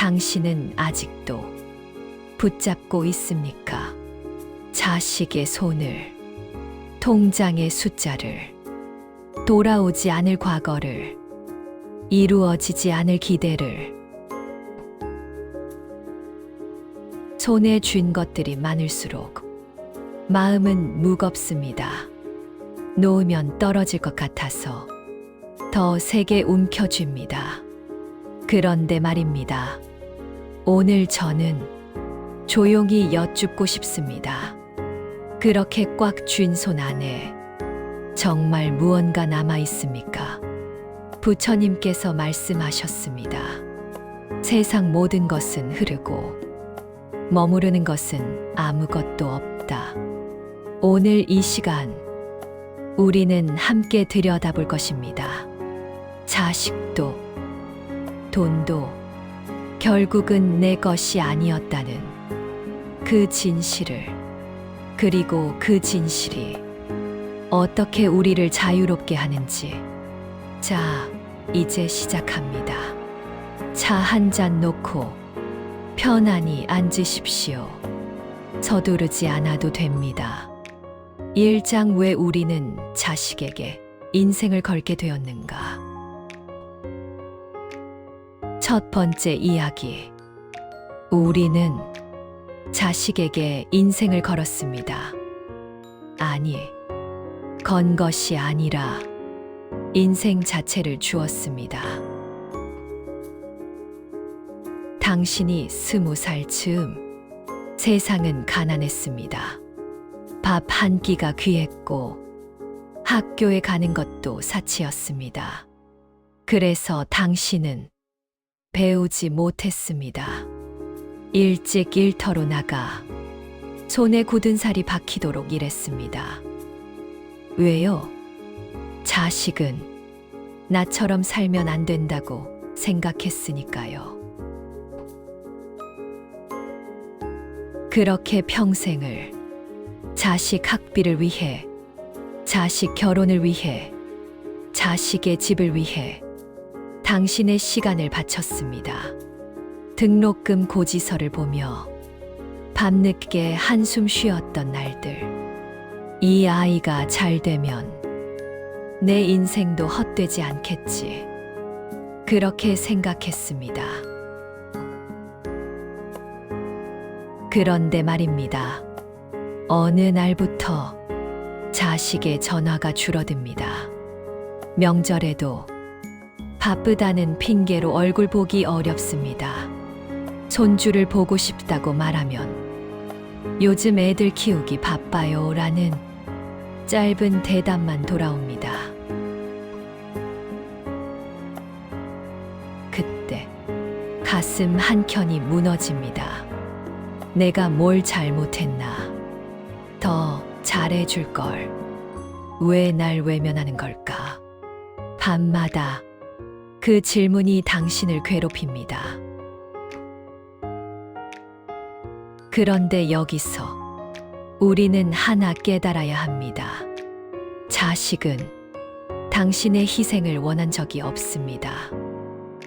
당신은 아직도 붙잡고 있습니까? 자식의 손을, 통장의 숫자를, 돌아오지 않을 과거를, 이루어지지 않을 기대를. 손에 쥔 것들이 많을수록 마음은 무겁습니다. 놓으면 떨어질 것 같아서 더 세게 움켜쥡니다. 그런데 말입니다. 오늘 저는 조용히 여쭙고 싶습니다. 그렇게 꽉 쥔 손 안에 정말 무언가 남아 있습니까? 부처님께서 말씀하셨습니다. 세상 모든 것은 흐르고 머무르는 것은 아무것도 없다. 오늘 이 시간 우리는 함께 들여다볼 것입니다. 자식도, 돈도 결국은 내 것이 아니었다는 그 진실을, 그리고 그 진실이 어떻게 우리를 자유롭게 하는지. 자, 이제 시작합니다. 차 한 잔 놓고 편안히 앉으십시오. 서두르지 않아도 됩니다. 1장 왜 우리는 자식에게 인생을 걸게 되었는가? 첫 번째 이야기. 우리는 자식에게 인생을 걸었습니다. 아니, 건 것이 아니라 인생 자체를 주었습니다. 당신이 20살 즈음 세상은 가난했습니다. 밥 한 끼가 귀했고 학교에 가는 것도 사치였습니다. 그래서 당신은 배우지 못했습니다. 일찍 일터로 나가 손에 굳은 살이 박히도록 일했습니다. 왜요? 자식은 나처럼 살면 안 된다고 생각했으니까요. 그렇게 평생을 자식 학비를 위해, 자식 결혼을 위해, 자식의 집을 위해 당신의 시간을 바쳤습니다. 등록금 고지서를 보며 밤늦게 한숨 쉬었던 날들. 이 아이가 잘 되면 내 인생도 헛되지 않겠지. 그렇게 생각했습니다. 그런데 말입니다. 어느 날부터 자식의 전화가 줄어듭니다. 명절에도 바쁘다는 핑계로 얼굴 보기 어렵습니다. 손주를 보고 싶다고 말하면 요즘 애들 키우기 바빠요 라는 짧은 대답만 돌아옵니다. 그때 가슴 한켠이 무너집니다. 내가 뭘 잘못했나? 더 잘해줄 걸. 왜 날 외면하는 걸까? 밤마다 그 질문이 당신을 괴롭힙니다. 그런데 여기서 우리는 하나 깨달아야 합니다. 자식은 당신의 희생을 원한 적이 없습니다.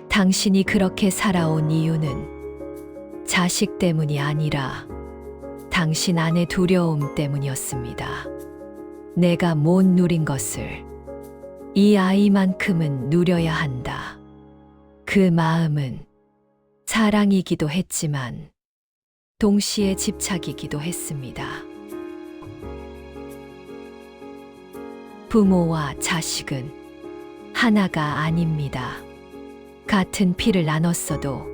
당신이 그렇게 살아온 이유는 자식 때문이 아니라 당신 안의 두려움 때문이었습니다. 내가 못 누린 것을 이 아이만큼은 누려야 한다. 그 마음은 사랑이기도 했지만 동시에 집착이기도 했습니다. 부모와 자식은 하나가 아닙니다. 같은 피를 나눴어도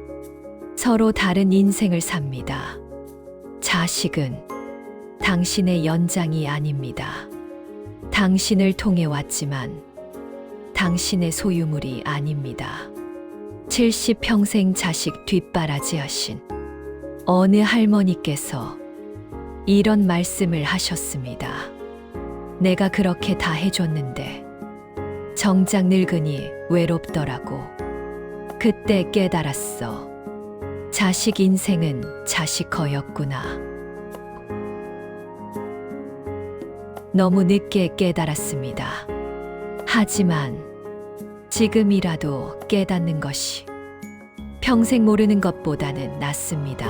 서로 다른 인생을 삽니다. 자식은 당신의 연장이 아닙니다. 당신을 통해 왔지만 당신의 소유물이 아닙니다. 70평생 자식 뒷바라지 하신 어느 할머니께서 이런 말씀을 하셨습니다. 내가 그렇게 다 해줬는데 정작 늙으니 외롭더라고. 그때 깨달았어. 자식 인생은 자식 거였구나. 너무 늦게 깨달았습니다. 하지만 지금이라도 깨닫는 것이 평생 모르는 것보다는 낫습니다.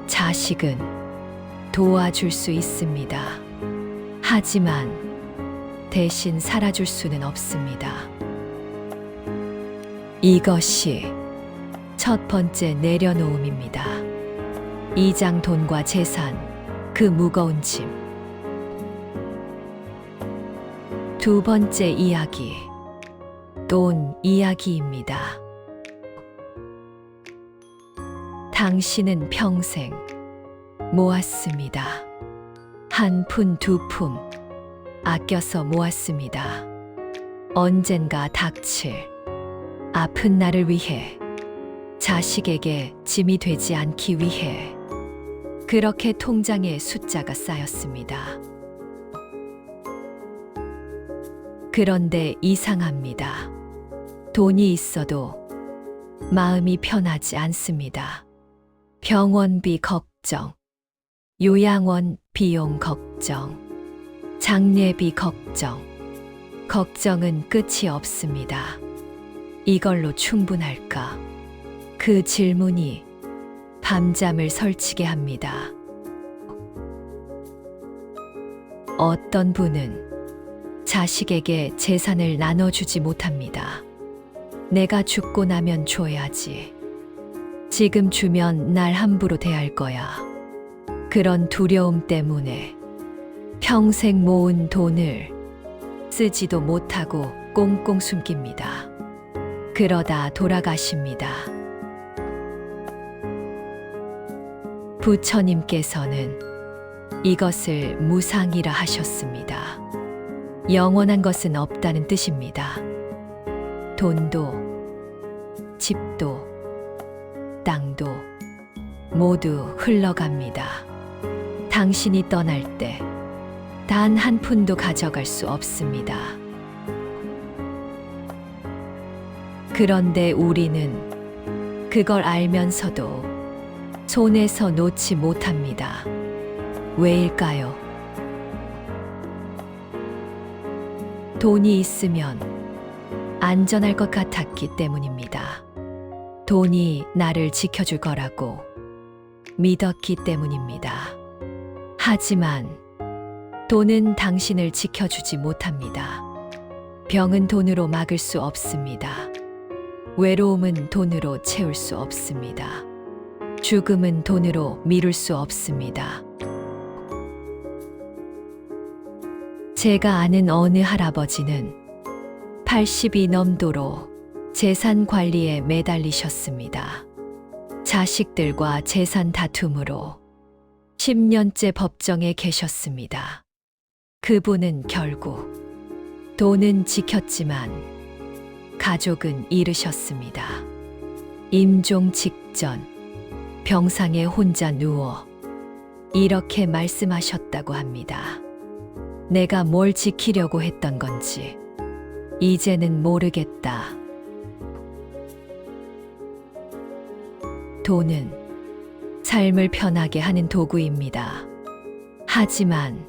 자식은 도와줄 수 있습니다. 하지만 대신 살아줄 수는 없습니다. 이것이 첫 번째 내려놓음입니다. 이장 돈과 재산, 그 무거운 짐. 두 번째 이야기, 돈 이야기입니다. 당신은 평생 모았습니다. 한 푼, 두 푼 아껴서 모았습니다. 언젠가 닥칠 아픈 날을 위해, 자식에게 짐이 되지 않기 위해 그렇게 통장에 숫자가 쌓였습니다. 그런데 이상합니다. 돈이 있어도 마음이 편하지 않습니다. 병원비 걱정, 요양원 비용 걱정, 장례비 걱정, 걱정은 끝이 없습니다. 이걸로 충분할까? 그 질문이 밤잠을 설치게 합니다. 어떤 분은 자식에게 재산을 나눠주지 못합니다. 내가 죽고 나면 줘야지. 지금 주면 날 함부로 대할 거야. 그런 두려움 때문에 평생 모은 돈을 쓰지도 못하고 꽁꽁 숨깁니다. 그러다 돌아가십니다. 부처님께서는 이것을 무상이라 하셨습니다. 영원한 것은 없다는 뜻입니다. 돈도, 집도, 땅도 모두 흘러갑니다. 당신이 떠날 때 단 한 푼도 가져갈 수 없습니다. 그런데 우리는 그걸 알면서도 손에서 놓지 못합니다. 왜일까요? 돈이 있으면 안전할 것 같았기 때문입니다. 돈이 나를 지켜줄 거라고 믿었기 때문입니다. 하지만 돈은 당신을 지켜주지 못합니다. 병은 돈으로 막을 수 없습니다. 외로움은 돈으로 채울 수 없습니다. 죽음은 돈으로 미룰 수 없습니다. 제가 아는 어느 할아버지는 80이 넘도록 재산 관리에 매달리셨습니다. 자식들과 재산 다툼으로 10년째 법정에 계셨습니다. 그분은 결국 돈은 지켰지만 가족은 잃으셨습니다. 임종 직전 병상에 혼자 누워 이렇게 말씀하셨다고 합니다. 내가 뭘 지키려고 했던 건지 이제는 모르겠다. 돈은 삶을 편하게 하는 도구입니다. 하지만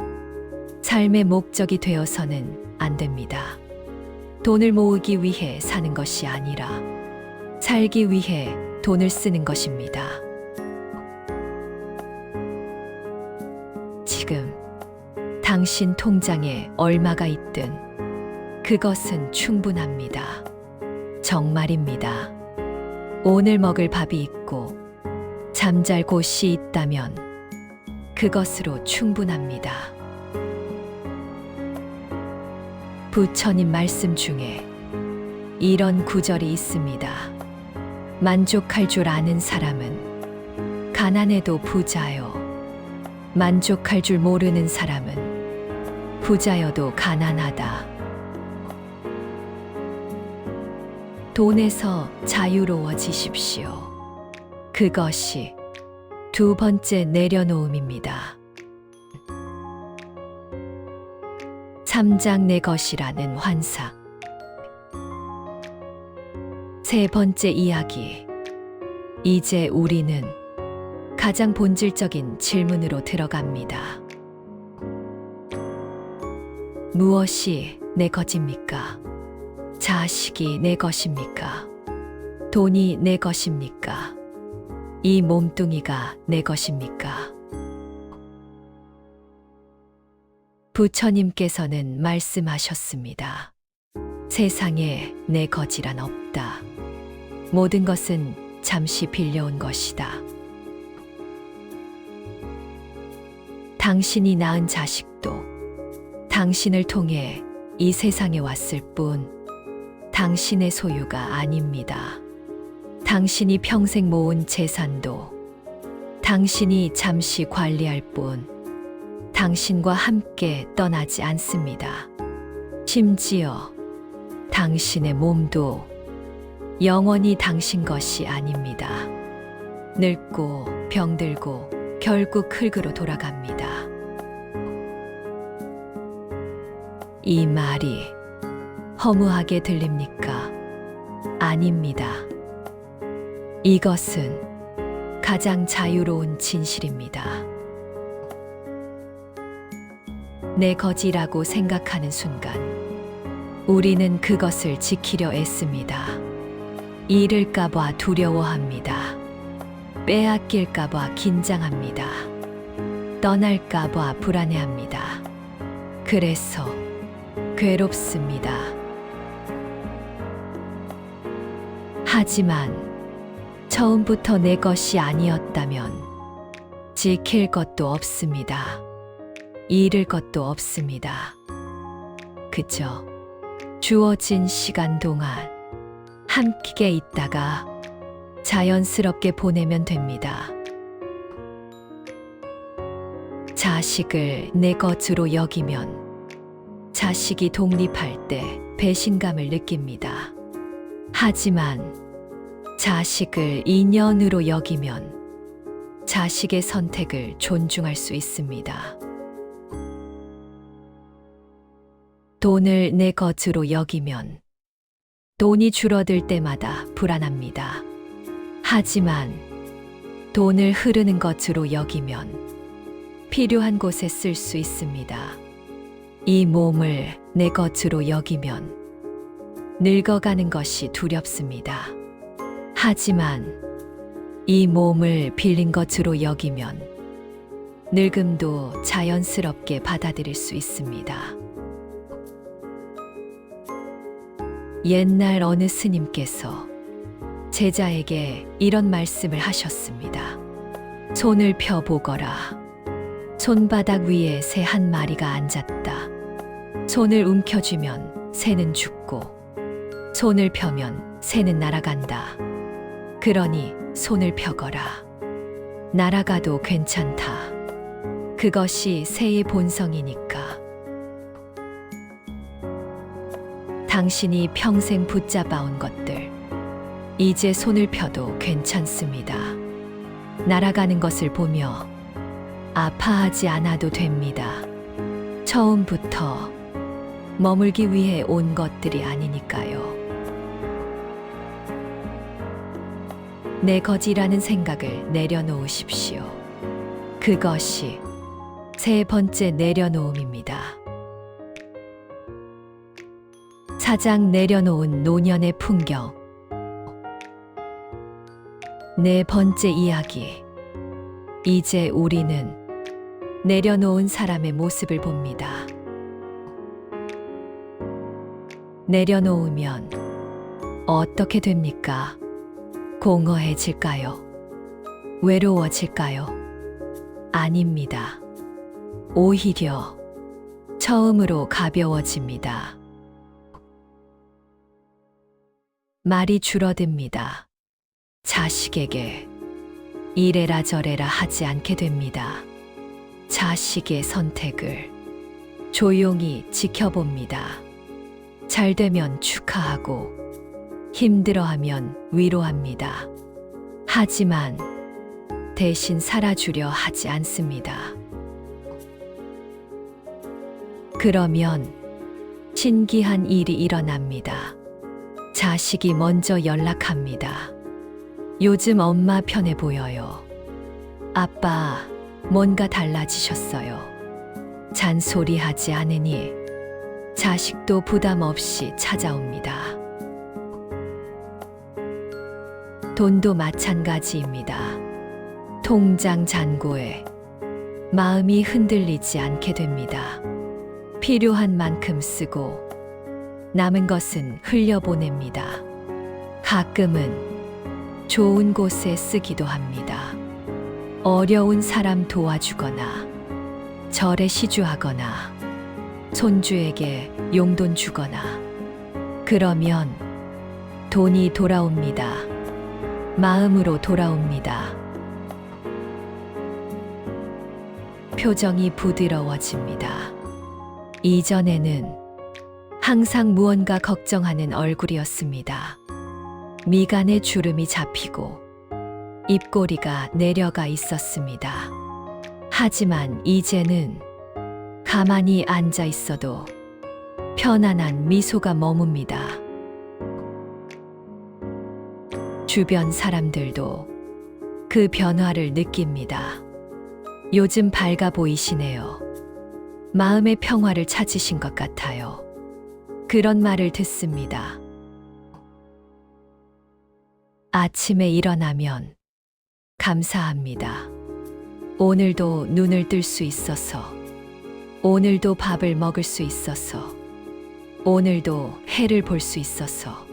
삶의 목적이 되어서는 안 됩니다. 돈을 모으기 위해 사는 것이 아니라 살기 위해 돈을 쓰는 것입니다. 지금 당신 통장에 얼마가 있든 그것은 충분합니다. 정말입니다. 오늘 먹을 밥이 있고 잠잘 곳이 있다면 그것으로 충분합니다. 부처님 말씀 중에 이런 구절이 있습니다. 만족할 줄 아는 사람은 가난해도 부자요. 만족할 줄 모르는 사람은 부자여도 가난하다. 돈에서 자유로워지십시오. 그것이 두 번째 내려놓음입니다. 3장 내 것이라는 환상. 세 번째 이야기. 이제 우리는 가장 본질적인 질문으로 들어갑니다. 무엇이 내 것입니까? 자식이 내 것입니까? 돈이 내 것입니까? 이 몸뚱이가 내 것입니까? 부처님께서는 말씀하셨습니다. 세상에 내 것이란 없다. 모든 것은 잠시 빌려온 것이다. 당신이 낳은 자식도 당신을 통해 이 세상에 왔을 뿐 당신의 소유가 아닙니다. 당신이 평생 모은 재산도 당신이 잠시 관리할 뿐 당신과 함께 떠나지 않습니다. 심지어 당신의 몸도 영원히 당신 것이 아닙니다. 늙고 병들고 결국 흙으로 돌아갑니다. 이 말이 허무하게 들립니까? 아닙니다. 이것은 가장 자유로운 진실입니다. 내 것이라고 생각하는 순간 우리는 그것을 지키려 애씁니다. 잃을까봐 두려워합니다. 빼앗길까봐 긴장합니다. 떠날까봐 불안해합니다. 그래서 괴롭습니다. 하지만 처음부터 내 것이 아니었다면 지킬 것도 없습니다. 잃을 것도 없습니다. 그저 주어진 시간 동안 함께 있다가 자연스럽게 보내면 됩니다. 자식을 내 것으로 여기면 자식이 독립할 때 배신감을 느낍니다. 하지만 자식을 인연으로 여기면 자식의 선택을 존중할 수 있습니다. 돈을 내 것으로 여기면 돈이 줄어들 때마다 불안합니다. 하지만 돈을 흐르는 것으로 여기면 필요한 곳에 쓸 수 있습니다. 이 몸을 내 것으로 여기면 늙어가는 것이 두렵습니다. 하지만 이 몸을 빌린 것으로 여기면 늙음도 자연스럽게 받아들일 수 있습니다. 옛날 어느 스님께서 제자에게 이런 말씀을 하셨습니다. 손을 펴보거라. 손바닥 위에 새 한 마리가 앉았다. 손을 움켜쥐면 새는 죽고 손을 펴면 새는 날아간다. 그러니 손을 펴거라. 날아가도 괜찮다. 그것이 새의 본성이니까. 당신이 평생 붙잡아온 것들, 이제 손을 펴도 괜찮습니다. 날아가는 것을 보며 아파하지 않아도 됩니다. 처음부터 머물기 위해 온 것들이 아니니까요. 내 것이라는 생각을 내려놓으십시오. 그것이 세 번째 내려놓음입니다. 사장 내려놓은 노년의 풍경. 네 번째 이야기. 이제 우리는 내려놓은 사람의 모습을 봅니다. 내려놓으면 어떻게 됩니까? 공허해질까요? 외로워질까요? 아닙니다. 오히려 처음으로 가벼워집니다. 말이 줄어듭니다. 자식에게 이래라 저래라 하지 않게 됩니다. 자식의 선택을 조용히 지켜봅니다. 잘 되면 축하하고 힘들어하면 위로합니다. 하지만 대신 살아주려 하지 않습니다. 그러면 신기한 일이 일어납니다. 자식이 먼저 연락합니다. 요즘 엄마 편해 보여요. 아빠, 뭔가 달라지셨어요. 잔소리하지 않으니 자식도 부담 없이 찾아옵니다. 돈도 마찬가지입니다. 통장 잔고에 마음이 흔들리지 않게 됩니다. 필요한 만큼 쓰고 남은 것은 흘려보냅니다. 가끔은 좋은 곳에 쓰기도 합니다. 어려운 사람 도와주거나 절에 시주하거나 손주에게 용돈 주거나 그러면 돈이 돌아옵니다. 마음으로 돌아옵니다. 표정이 부드러워집니다. 이전에는 항상 무언가 걱정하는 얼굴이었습니다. 미간에 주름이 잡히고 입꼬리가 내려가 있었습니다. 하지만 이제는 가만히 앉아 있어도 편안한 미소가 머뭅니다. 주변 사람들도 그 변화를 느낍니다. 요즘 밝아 보이시네요. 마음의 평화를 찾으신 것 같아요. 그런 말을 듣습니다. 아침에 일어나면 감사합니다. 오늘도 눈을 뜰 수 있어서, 오늘도 밥을 먹을 수 있어서, 오늘도 해를 볼 수 있어서,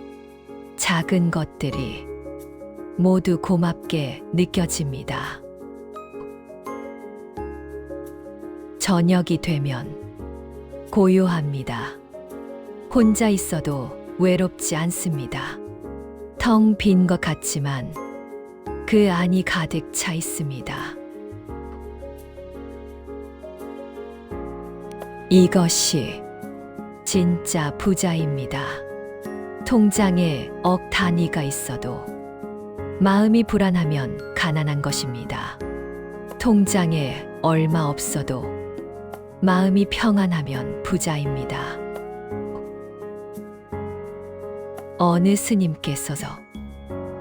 작은 것들이 모두 고맙게 느껴집니다. 저녁이 되면 고요합니다. 혼자 있어도 외롭지 않습니다. 텅 빈 것 같지만 그 안이 가득 차 있습니다. 이것이 진짜 부자입니다. 통장에 억 단위가 있어도 마음이 불안하면 가난한 것입니다. 통장에 얼마 없어도 마음이 평안하면 부자입니다. 어느 스님께서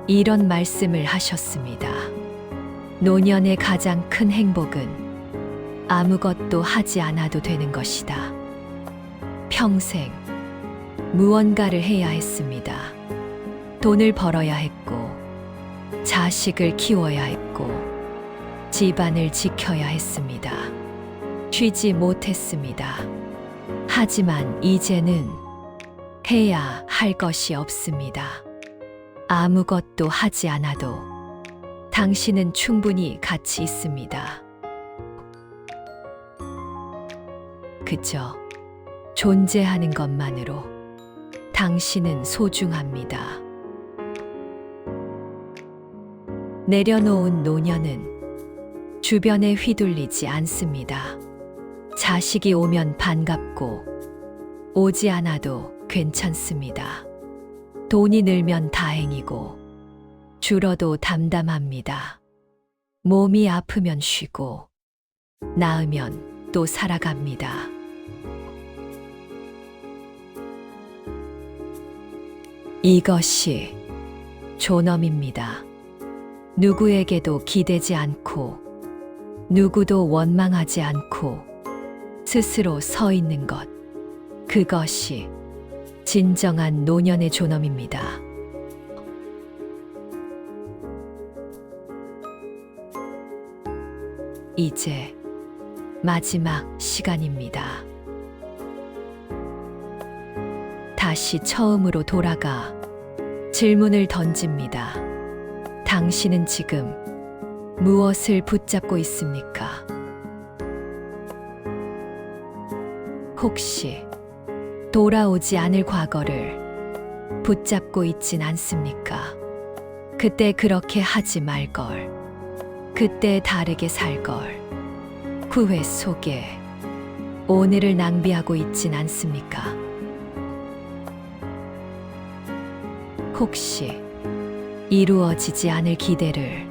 이런 말씀을 하셨습니다. 노년의 가장 큰 행복은 아무것도 하지 않아도 되는 것이다. 평생 무언가를 해야 했습니다. 돈을 벌어야 했고, 자식을 키워야 했고, 집안을 지켜야 했습니다. 쉬지 못했습니다. 하지만 이제는 해야 할 것이 없습니다. 아무것도 하지 않아도 당신은 충분히 가치 있습니다. 그저 존재하는 것만으로 당신은 소중합니다. 내려놓은 노년은 주변에 휘둘리지 않습니다. 자식이 오면 반갑고 오지 않아도 괜찮습니다. 돈이 늘면 다행이고 줄어도 담담합니다. 몸이 아프면 쉬고 나으면 또 살아갑니다. 이것이 존엄입니다. 누구에게도 기대지 않고 누구도 원망하지 않고 스스로 서 있는 것, 그것이 진정한 노년의 존엄입니다. 이제 마지막 시간입니다. 다시 처음으로 돌아가 질문을 던집니다. 당신은 지금 무엇을 붙잡고 있습니까? 혹시 돌아오지 않을 과거를 붙잡고 있진 않습니까? 그때 그렇게 하지 말걸. 그때 다르게 살걸. 후회 속에 오늘을 낭비하고 있진 않습니까? 혹시 이루어지지 않을 기대를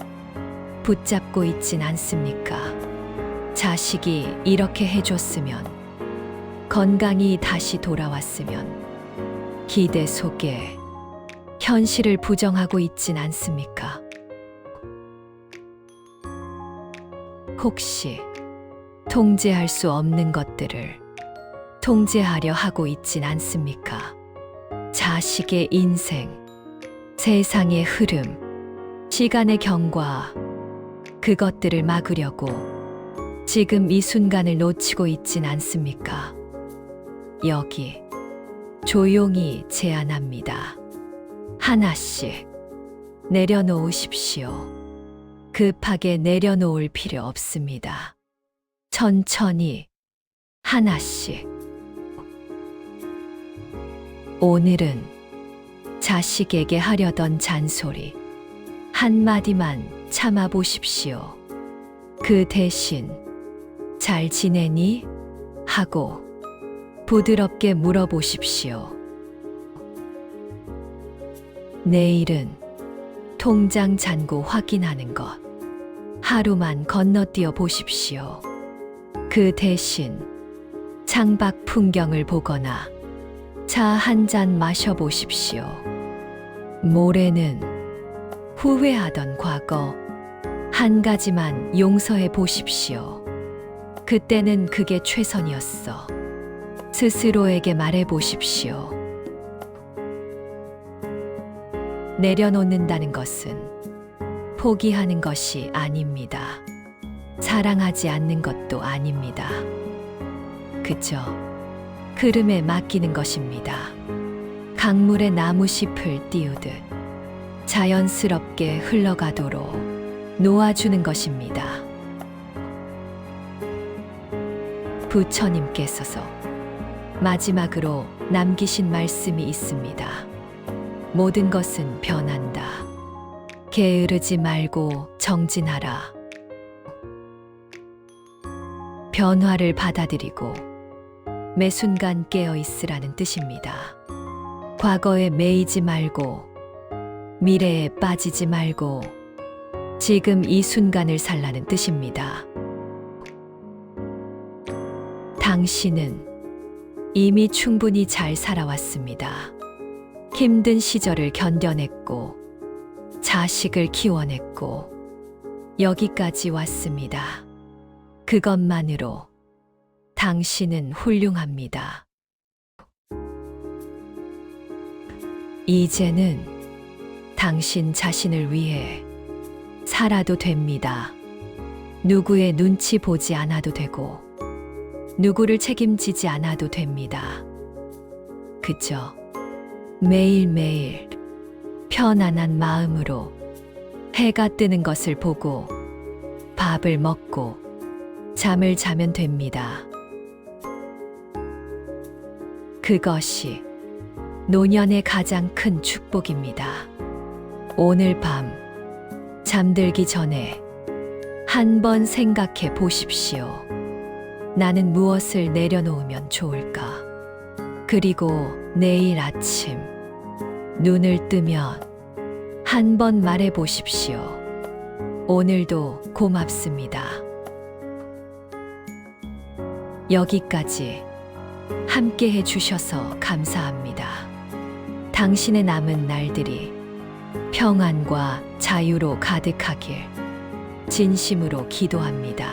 붙잡고 있진 않습니까? 자식이 이렇게 해줬으면, 건강이 다시 돌아왔으면, 기대 속에 현실을 부정하고 있진 않습니까? 혹시 통제할 수 없는 것들을 통제하려 하고 있진 않습니까? 자식의 인생, 세상의 흐름, 시간의 경과, 그것들을 막으려고 지금 이 순간을 놓치고 있진 않습니까? 여기 조용히 제안합니다. 하나씩 내려놓으십시오. 급하게 내려놓을 필요 없습니다. 천천히 하나씩. 오늘은 자식에게 하려던 잔소리 한마디만 참아보십시오. 그 대신 잘 지내니? 하고 부드럽게 물어보십시오. 내일은 통장 잔고 확인하는 것 하루만 건너뛰어 보십시오. 그 대신 창밖 풍경을 보거나 차 한 잔 마셔보십시오. 모레는 후회하던 과거 한 가지만 용서해 보십시오. 그때는 그게 최선이었어. 스스로에게 말해 보십시오. 내려놓는다는 것은 포기하는 것이 아닙니다. 사랑하지 않는 것도 아닙니다. 그저 흐름에 맡기는 것입니다. 강물에 나무잎을 띄우듯 자연스럽게 흘러가도록 놓아주는 것입니다. 부처님께서서 마지막으로 남기신 말씀이 있습니다. 모든 것은 변한다. 게으르지 말고 정진하라. 변화를 받아들이고 매 순간 깨어 있으라는 뜻입니다. 과거에 매이지 말고 미래에 빠지지 말고 지금 이 순간을 살라는 뜻입니다. 당신은 이미 충분히 잘 살아왔습니다. 힘든 시절을 견뎌냈고 자식을 키워냈고 여기까지 왔습니다. 그것만으로 당신은 훌륭합니다. 이제는 당신 자신을 위해 살아도 됩니다. 누구의 눈치 보지 않아도 되고 누구를 책임지지 않아도 됩니다. 그저 매일매일 편안한 마음으로 해가 뜨는 것을 보고 밥을 먹고 잠을 자면 됩니다. 그것이 노년의 가장 큰 축복입니다. 오늘 밤 잠들기 전에 한번 생각해 보십시오. 나는 무엇을 내려놓으면 좋을까? 그리고 내일 아침 눈을 뜨면 한번 말해 보십시오. 오늘도 고맙습니다. 여기까지 함께 해주셔서 감사합니다. 당신의 남은 날들이 평안과 자유로 가득하길 진심으로 기도합니다.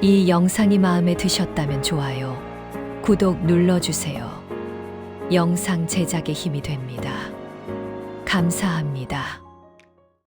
이 영상이 마음에 드셨다면 좋아요, 구독 눌러주세요. 영상 제작에 힘이 됩니다. 감사합니다.